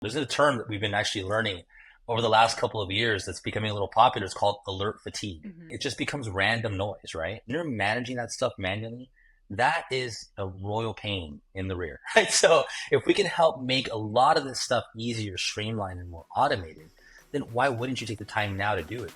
There's a term that we've been actually learning over the last couple of years that's becoming a little popular. It's called alert fatigue. It just becomes random noise, right? When you're managing that stuff manually, that is a royal pain in the rear, right? So if we can help make a lot of this stuff easier, streamlined, and more automated, then why wouldn't you take the time now to do it?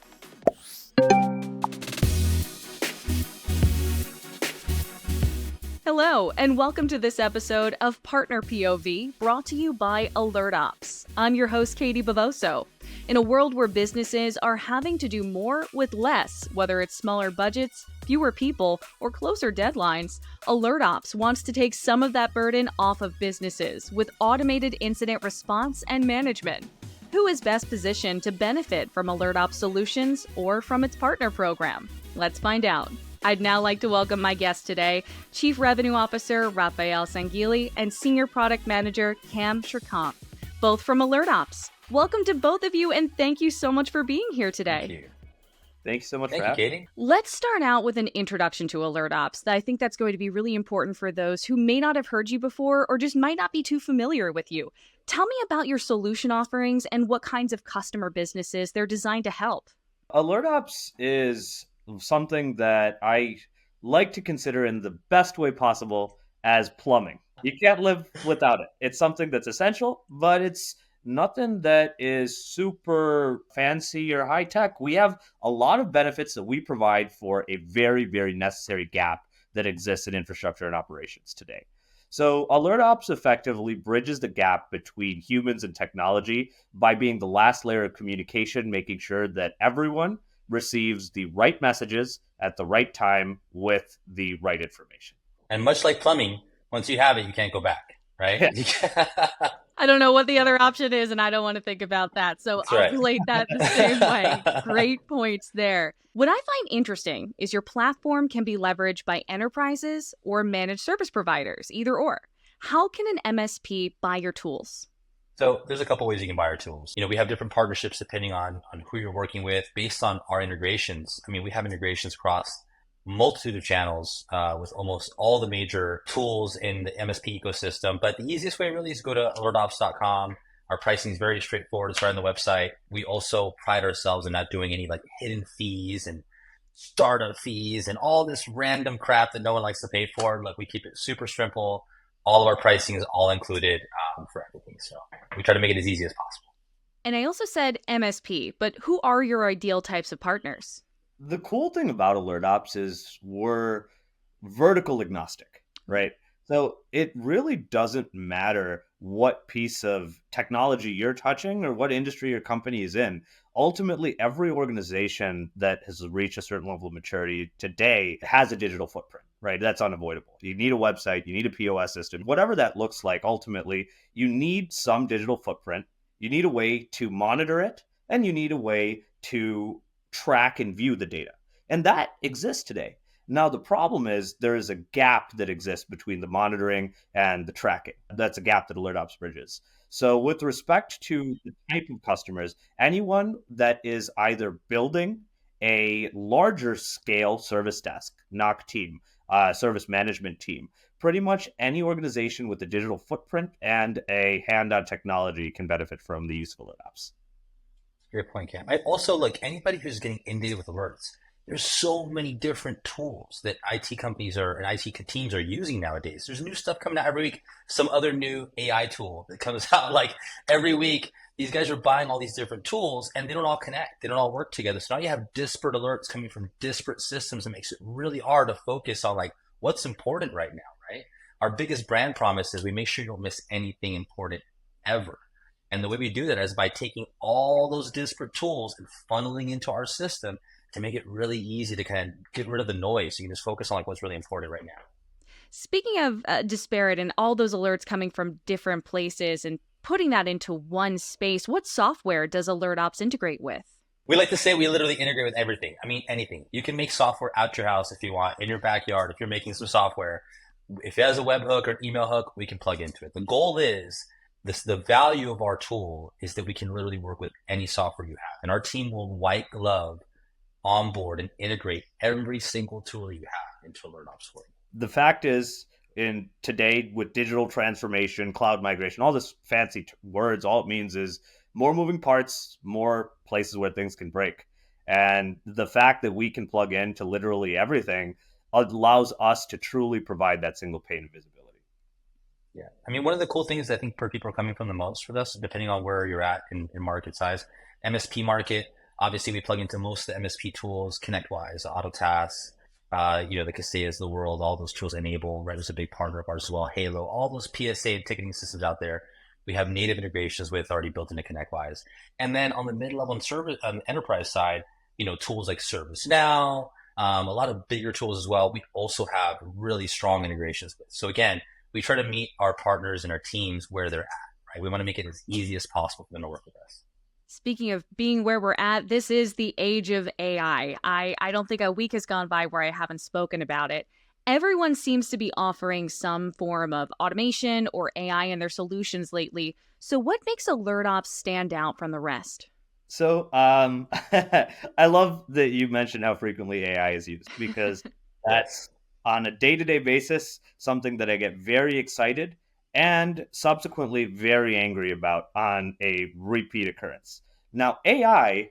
Hello, and welcome to this episode of Partner POV, brought to you by AlertOps. I'm your host, Katie Bavoso. In a world where businesses are having to do more with less, whether it's smaller budgets, fewer people, or closer deadlines, AlertOps wants to take some of that burden off of businesses with automated incident response and management. Who is best positioned to benefit from AlertOps solutions or from its partner program? Let's find out. I'd now like to welcome my guest today, Chief Revenue Officer Rafael Sanuily and Senior Product Manager Kamalesh Srikanth, both from AlertOps. Welcome to both of you, and thank you so much for being here today. Thank you. Thank you so much for Thank you, having me. Katie. Let's start out with an introduction to AlertOps that I think that's going to be really important for those who may not have heard you before or just might not be too familiar with you. Tell me about your solution offerings and what kinds of customer businesses they're designed to help. AlertOps is something that I like to consider in the best way possible as plumbing. You can't live without it. It's something that's essential, but it's nothing that is super fancy or high tech. We have a lot of benefits that we provide for a very, very necessary gap that exists in infrastructure and operations today. So AlertOps effectively bridges the gap between humans and technology by being the last layer of communication, making sure that everyone receives the right messages at the right time with the right information. And much like plumbing, once you have it, you can't go back, right? I don't know what the other option is, and I don't want to think about that. So That's I'll right. relate that the same way. Great points there. What I find interesting is your platform can be leveraged by enterprises or managed service providers, either or. How can an MSP buy your tools? So there's a couple ways you can buy our tools. We have different partnerships depending on who you're working with based on our integrations. We have integrations across multitude of channels with almost all the major tools in the MSP ecosystem. But the easiest way really is to go to alertops.com. Our pricing is very straightforward. It's right on the website. We also pride ourselves in not doing any hidden fees and startup fees and all this random crap that no one likes to pay for. We keep it super simple. All of our pricing is all included for everything. So we try to make it as easy as possible. And I also said MSP, but who are your ideal types of partners? The cool thing about AlertOps is we're vertical agnostic, right? So it really doesn't matter what piece of technology you're touching or what industry your company is in. Ultimately, every organization that has reached a certain level of maturity today has a digital footprint, right? That's unavoidable. You need a website, you need a POS system, whatever that looks like. Ultimately, you need some digital footprint. You need a way to monitor it, and you need a way to track and view the data. And that exists today. Now, the problem is there is a gap that exists between the monitoring and the tracking. That's a gap that AlertOps bridges. So with respect to the type of customers, anyone that is either building a larger scale service desk, NOC team, service management team, pretty much any organization with a digital footprint and a hand on technology can benefit from the use of AlertOps. Great point, Cam. I also, anybody who's getting inundated with alerts, there's so many different tools that IT companies and IT teams are using nowadays. There's new stuff coming out every week. Some other new AI tool that comes out every week. These guys are buying all these different tools and they don't all connect. They don't all work together. So now you have disparate alerts coming from disparate systems. It makes it really hard to focus on what's important right now, right? Our biggest brand promise is we make sure you don't miss anything important ever. And the way we do that is by taking all those disparate tools and funneling into our system to make it really easy to kind of get rid of the noise. So you can just focus on what's really important right now. Speaking of disparate and all those alerts coming from different places and putting that into one space, what software does AlertOps integrate with? We like to say we literally integrate with everything. Anything. You can make software out your house if you want, in your backyard. If you're making some software, if it has a webhook or an email hook, we can plug into it. The goal is the value of our tool is that we can literally work with any software you have. And our team will white glove onboard and integrate every single tool you have into AlertOps for you. The fact is, in today with digital transformation, cloud migration, all this fancy words, all it means is more moving parts, more places where things can break. And the fact that we can plug into literally everything allows us to truly provide that single pane of visibility. Yeah. I mean, one of the cool things I think people are coming from the most for this, depending on where you're at in market size, MSP market, obviously we plug into most of the MSP tools, ConnectWise, Autotask, the Kaseya's of the world, all those tools enable, right? Is a big partner of ours as well. Halo, all those PSA and ticketing systems out there. We have native integrations with already built into ConnectWise. And then on the mid-level and service enterprise side, tools like ServiceNow, a lot of bigger tools as well. We also have really strong integrations with. So again, we try to meet our partners and our teams where they're at, right? We want to make it as easy as possible for them to work with us. Speaking of being where we're at, this is the age of AI. I don't think a week has gone by where I haven't spoken about it. Everyone seems to be offering some form of automation or AI in their solutions lately. So what makes AlertOps stand out from the rest? So I love that you mentioned how frequently AI is used, because that's on a day-to-day basis something that I get very excited and subsequently very angry about on a repeat occurrence. Now, AI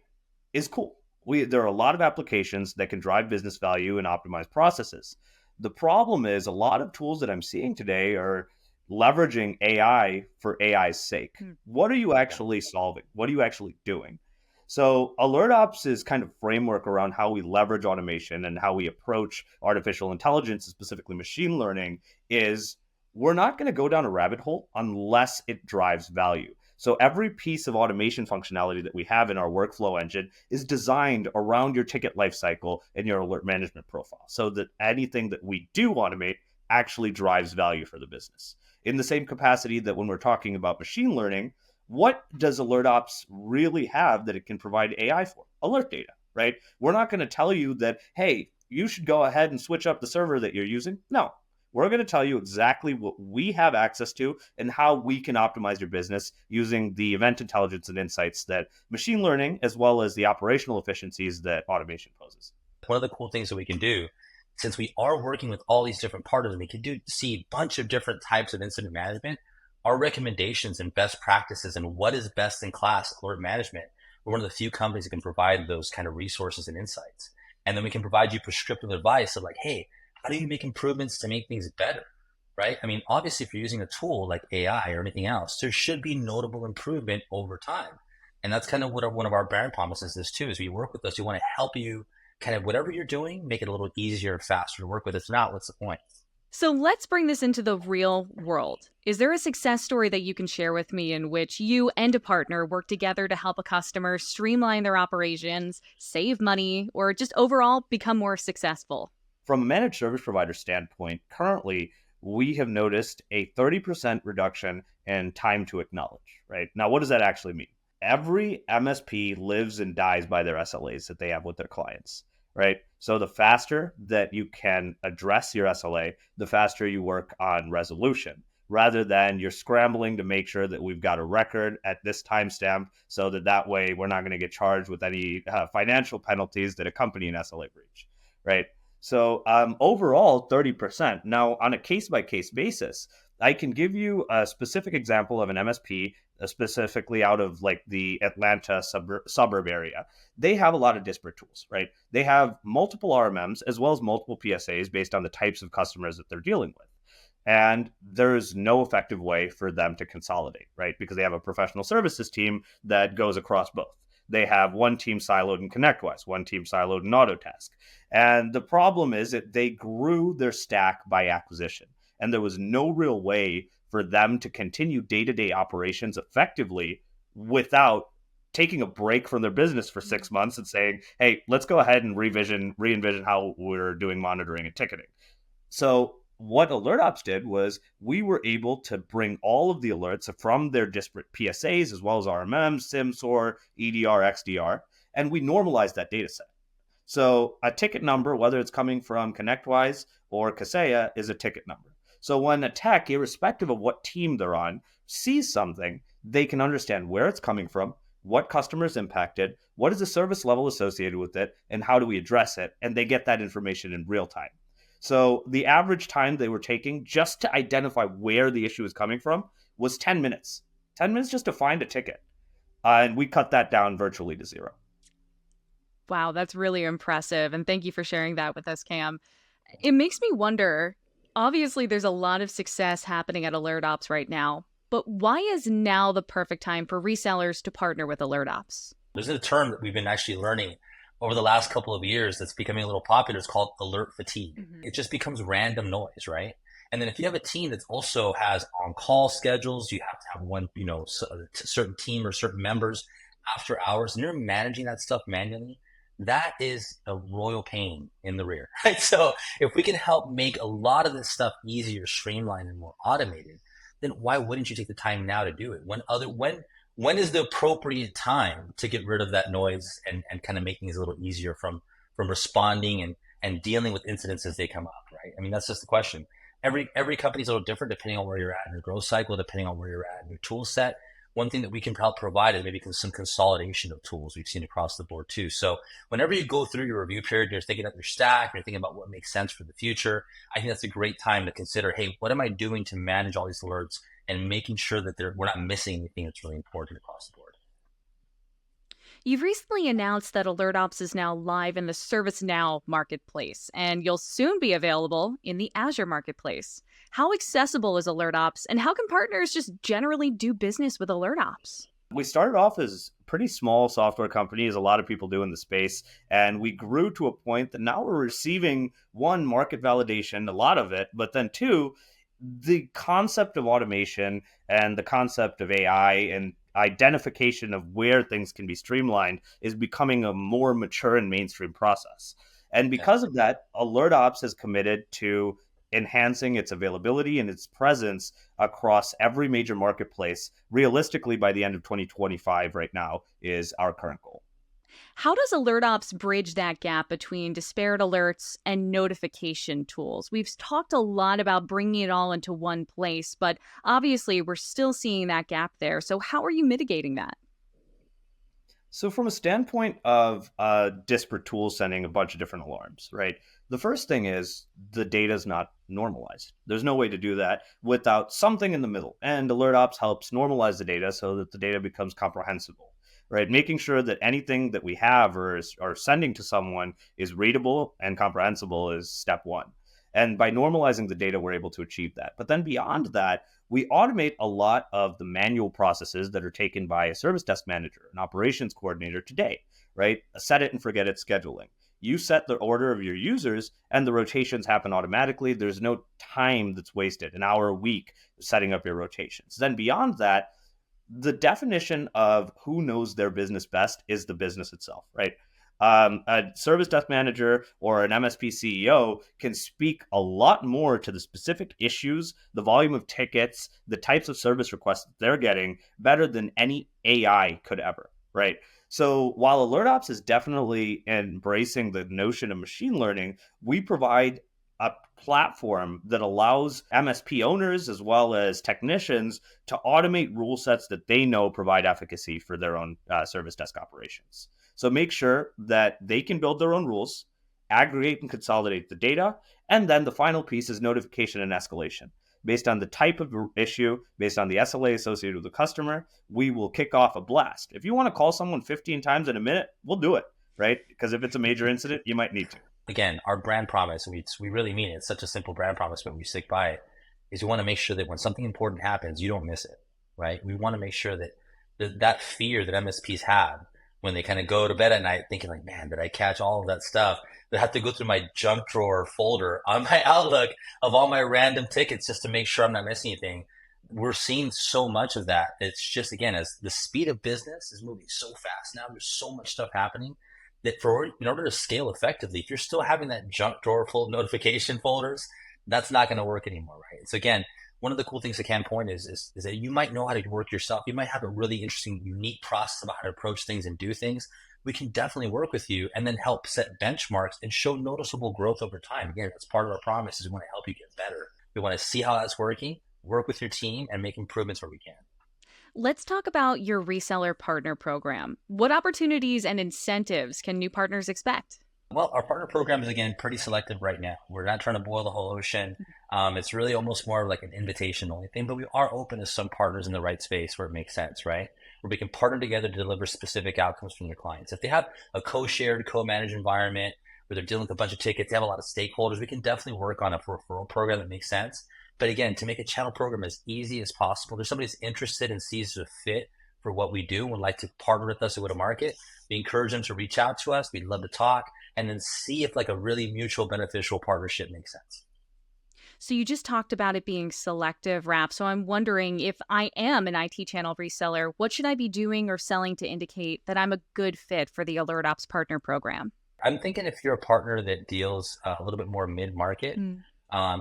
is cool. There are a lot of applications that can drive business value and optimize processes. The problem is a lot of tools that I'm seeing today are leveraging AI for AI's sake. What are you actually solving? What are you actually doing? So AlertOps is kind of framework around how we leverage automation and how we approach artificial intelligence, specifically machine learning, is we're not going to go down a rabbit hole unless it drives value. So every piece of automation functionality that we have in our workflow engine is designed around your ticket lifecycle and your alert management profile, so that anything that we do automate actually drives value for the business. In the same capacity that when we're talking about machine learning, what does AlertOps really have that it can provide AI for? Alert data, right? We're not going to tell you that, hey, you should go ahead and switch up the server that you're using. No, we're going to tell you exactly what we have access to and how we can optimize your business using the event intelligence and insights that machine learning, as well as the operational efficiencies that automation poses. One of the cool things that we can do, since we are working with all these different partners, and we can see a bunch of different types of incident management, our recommendations and best practices and what is best in class alert management, we're one of the few companies that can provide those kind of resources and insights. And then we can provide you prescriptive advice of like, hey, how do you make improvements to make things better, right? I mean, obviously, if you're using a tool like AI or anything else, there should be notable improvement over time. And that's kind of what one of our brand promises is too, is we work with us. We want to help you kind of whatever you're doing, make it a little easier, faster to work with. If not, what's the point? So let's bring this into the real world. Is there a success story that you can share with me in which you and a partner work together to help a customer streamline their operations, save money, or just overall become more successful? From a managed service provider standpoint, currently, we have noticed a 30% reduction in time to acknowledge, right? Now, what does that actually mean? Every MSP lives and dies by their SLAs that they have with their clients, right? So the faster that you can address your SLA, the faster you work on resolution, rather than you're scrambling to make sure that we've got a record at this timestamp so that way we're not going to get charged with any financial penalties that accompany an SLA breach, right? So overall, 30%. Now, on a case-by-case basis, I can give you a specific example of an MSP, specifically out of like the Atlanta suburb area. They have a lot of disparate tools, right? They have multiple RMMs as well as multiple PSAs based on the types of customers that they're dealing with. And there is no effective way for them to consolidate, right? Because they have a professional services team that goes across both. They have one team siloed in ConnectWise, one team siloed in Autotask. And the problem is that they grew their stack by acquisition. And there was no real way for them to continue day-to-day operations effectively without taking a break from their business for 6 months and saying, hey, let's go ahead and re-envision how we're doing monitoring and ticketing. So what AlertOps did was we were able to bring all of the alerts from their disparate PSAs as well as RMM, SIM/SOAR, EDR, XDR, and we normalized that data set. So a ticket number, whether it's coming from ConnectWise or Kaseya, is a ticket number. So when a tech, irrespective of what team they're on, sees something, they can understand where it's coming from, what customer is impacted, what is the service level associated with it, and how do we address it, and they get that information in real time. So the average time they were taking just to identify where the issue was coming from was 10 minutes. 10 minutes just to find a ticket. And we cut that down virtually to zero. Wow, that's really impressive. And thank you for sharing that with us, Cam. It makes me wonder, obviously, there's a lot of success happening at AlertOps right now, but why is now the perfect time for resellers to partner with AlertOps? There's a term that we've been actually learning over the last couple of years that's becoming a little popular. It's called alert fatigue. It just becomes random noise, right? And then if you have a team that also has on-call schedules, you have to have one, certain team or certain members after hours, and you're managing that stuff manually, that is a royal pain in the rear, right? So if we can help make a lot of this stuff easier, streamlined, and more automated, then why wouldn't you take the time now to do it? When is the appropriate time to get rid of that noise and kind of making it a little easier from responding and dealing with incidents as they come up, right? I mean, that's just the question. Every company's a little different depending on where you're at in your growth cycle, depending on where you're at in your tool set. One thing that we can help provide is maybe some consolidation of tools we've seen across the board too. So whenever you go through your review period, you're thinking of your stack, you're thinking about what makes sense for the future, I think that's a great time to consider, hey, what am I doing to manage all these alerts and making sure that we're not missing anything that's really important across the board. You've recently announced that AlertOps is now live in the ServiceNow marketplace, and you'll soon be available in the Azure marketplace. How accessible is AlertOps, and how can partners just generally do business with AlertOps? We started off as a pretty small software company, as a lot of people do in the space, and we grew to a point that now we're receiving, one, market validation, a lot of it, but then two, the concept of automation and the concept of AI and identification of where things can be streamlined is becoming a more mature and mainstream process. And because of that, AlertOps has committed to enhancing its availability and its presence across every major marketplace. Realistically, by the end of 2025 right now is our current goal. How does AlertOps bridge that gap between disparate alerts and notification tools? We've talked a lot about bringing it all into one place, but obviously we're still seeing that gap there. So how are you mitigating that? So from a standpoint of disparate tools sending a bunch of different alarms, right? The first thing is the data is not normalized. There's no way to do that without something in the middle. And AlertOps helps normalize the data so that the data becomes comprehensible, right? Making sure that anything that we have or are sending to someone is readable and comprehensible is step one. And by normalizing the data, we're able to achieve that. But then beyond that, we automate a lot of the manual processes that are taken by a service desk manager, an operations coordinator today, right? A set it and forget it scheduling. You set the order of your users and the rotations happen automatically. There's no time that's wasted, an hour a week setting up your rotations. Then beyond that, the definition of who knows their business best is the business itself, right? A service desk manager or an MSP CEO can speak a lot more to the specific issues, the volume of tickets, the types of service requests that they're getting better than any AI could ever, right? So while AlertOps is definitely embracing the notion of machine learning, we provide a platform that allows MSP owners as well as technicians to automate rule sets that they know provide efficacy for their own service desk operations. So make sure that they can build their own rules, aggregate and consolidate the data, and then the final piece is notification and escalation. Based on the type of issue, based on the SLA associated with the customer, we will kick off a blast. If you want to call someone 15 times in a minute, we'll do it, right? Because if it's a major incident, you might need to. Again, our brand promise, we really mean it. It's such a simple brand promise, but we stick by it, is we want to make sure that when something important happens, you don't miss it, right? We want to make sure that that fear that MSPs have when they kind of go to bed at night thinking like, man, did I catch all of that stuff? They have to go through my junk drawer folder on my Outlook of all my random tickets just to make sure I'm not missing anything. We're seeing so much of that. It's just, again, as the speed of business is moving so fast now, there's so much stuff happening that in order to scale effectively, if you're still having that junk drawer full of notification folders, that's not going to work anymore, right? So again, one of the cool things I can point is that you might know how to work yourself. You might have a really interesting, unique process about how to approach things and do things. We can definitely work with you and then help set benchmarks and show noticeable growth over time. Again, that's part of our promise is we want to help you get better. We want to see how that's working, work with your team, and make improvements where we can. Let's talk about your reseller partner program. What opportunities and incentives can new partners expect? Well, our partner program is again pretty selective right now. We're not trying to boil the whole ocean. It's really almost more like an invitation only thing, but we are open to some partners in the right space where it makes sense, right? Where we can partner together to deliver specific outcomes from their clients. If they have a co-shared, co-managed environment where they're dealing with a bunch of tickets, they have a lot of stakeholders, we can definitely work on a referral program that makes sense. But again, to make a channel program as easy as possible, there's somebody who's interested and sees a fit for what we do and would like to partner with us to go to market. We encourage them to reach out to us. We'd love to talk and then see if like a really mutual beneficial partnership makes sense. So you just talked about it being selective, Raf. So I'm wondering, if I am an IT channel reseller, what should I be doing or selling to indicate that I'm a good fit for the AlertOps partner program? I'm thinking if you're a partner that deals a little bit more mid-market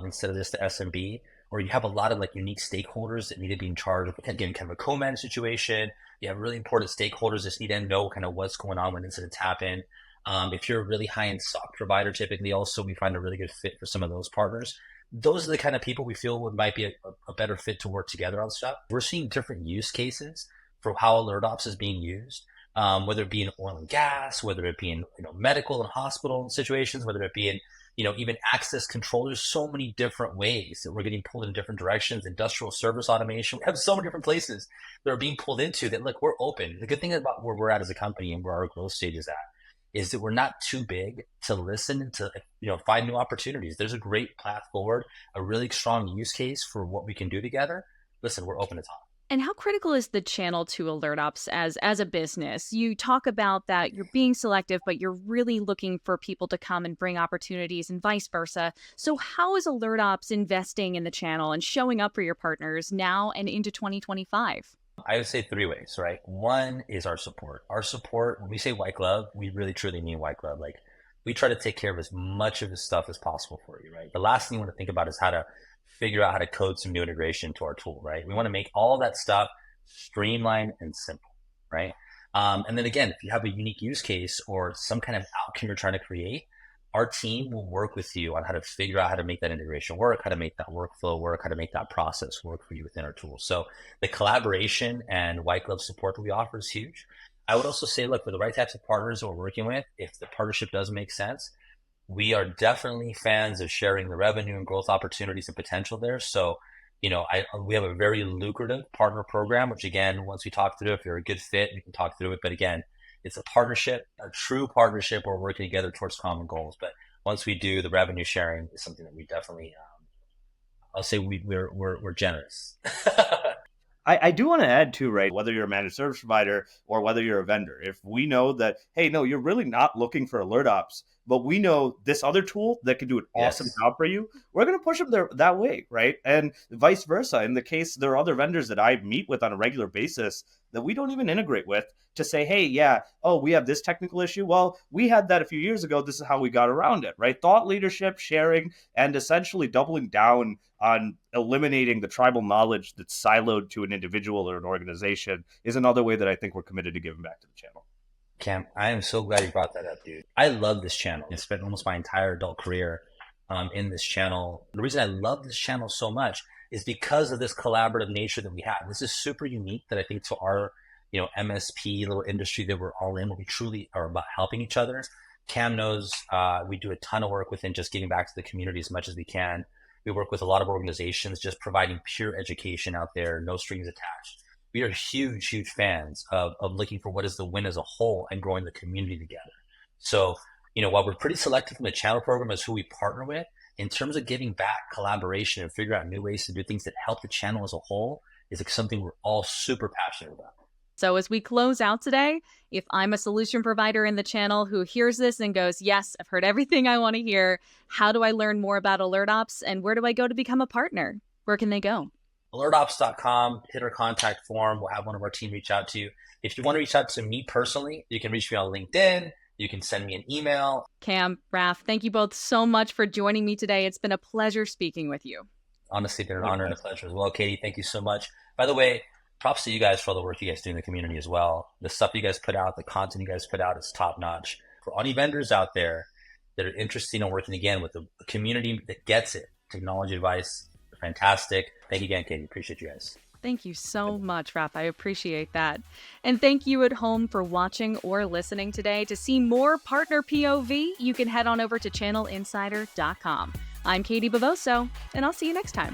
instead of just the SMB, or you have a lot of like unique stakeholders that need to be in charge of, again, kind of a co-managed situation. You have really important stakeholders that need to know kind of what's going on when incidents happen. If you're a really high-end SOC provider, typically also we find a really good fit for some of those partners. Those are the kind of people we feel might be a better fit to work together on stuff. We're seeing different use cases for how AlertOps is being used, whether it be in oil and gas, whether it be in medical and hospital situations, whether it be in even access control. There's so many different ways that we're getting pulled in different directions. Industrial service automation. We have so many different places that are being pulled into that. Look, we're open. The good thing about where we're at as a company and where our growth stage is at is that we're not too big to listen and to find new opportunities. There's a great path forward, a really strong use case for what we can do together. Listen, we're open to talk. And how critical is the channel to AlertOps as a business? You talk about that you're being selective, but you're really looking for people to come and bring opportunities and vice versa. So how is AlertOps investing in the channel and showing up for your partners now and into 2025? I would say three ways, right? One is our support. Our support, when we say white glove, we really truly mean white glove. Like we try to take care of as much of this stuff as possible for you, right? The last thing you want to think about is how to figure out how to code some new integration to our tool, right? We want to make all that stuff streamlined and simple, right? And then again, if you have a unique use case or some kind of outcome you're trying to create, our team will work with you on how to figure out how to make that integration work, how to make that workflow work, how to make that process work for you within our tool. So the collaboration and white glove support that we offer is huge. I would also say, look, for the right types of partners that we're working with, if the partnership does make sense, we are definitely fans of sharing the revenue and growth opportunities and potential there. So, we have a very lucrative partner program, which again, once we talk through, if you're a good fit, we can talk through it. But again, it's a partnership, a true partnership where we're working together towards common goals. But once we do, the revenue sharing is something that we definitely, I'll say we're generous. I do want to add too, right? Whether you're a managed service provider or whether you're a vendor, if we know that, hey, no, you're really not looking for AlertOps, but we know this other tool that can do an awesome job for you, we're going to push them there that way, right? And vice versa. In the case, there are other vendors that I meet with on a regular basis that we don't even integrate with to say, hey, yeah, oh, we have this technical issue. Well, we had that a few years ago. This is how we got around it, right? Thought leadership, sharing, and essentially doubling down on eliminating the tribal knowledge that's siloed to an individual or an organization is another way that I think we're committed to giving back to the channel. Cam, I am so glad you brought that up, dude. I love this channel. I spent almost my entire adult career in this channel. The reason I love this channel so much is because of this collaborative nature that we have. This is super unique that I think to our, MSP little industry that we're all in, where we truly are about helping each other. Cam knows we do a ton of work within just giving back to the community as much as we can. We work with a lot of organizations just providing pure education out there, no strings attached. We are huge, huge fans of looking for what is the win as a whole and growing the community together. So, while we're pretty selective from the channel program as who we partner with, in terms of giving back collaboration and figure out new ways to do things that help the channel as a whole is like something we're all super passionate about. So as we close out today, if I'm a solution provider in the channel who hears this and goes, yes, I've heard everything I want to hear, how do I learn more about AlertOps and where do I go to become a partner? Where can they go? AlertOps.com, hit our contact form. We'll have one of our team reach out to you. If you want to reach out to me personally, you can reach me on LinkedIn. You can send me an email. Cam, Raf, thank you both so much for joining me today. It's been a pleasure speaking with you. Honestly, been an honor and a pleasure as well. Katie, thank you so much. By the way, props to you guys for all the work you guys do in the community as well. The stuff you guys put out, the content you guys put out is top notch. For any vendors out there that are interested in working again with a community that gets it, technology advice, fantastic. Thank you again, Katie. Appreciate you guys. Thank you so much, Raph. I appreciate that. And thank you at home for watching or listening today. To see more Partner POV, you can head on over to channelinsider.com. I'm Katie Bavoso, and I'll see you next time.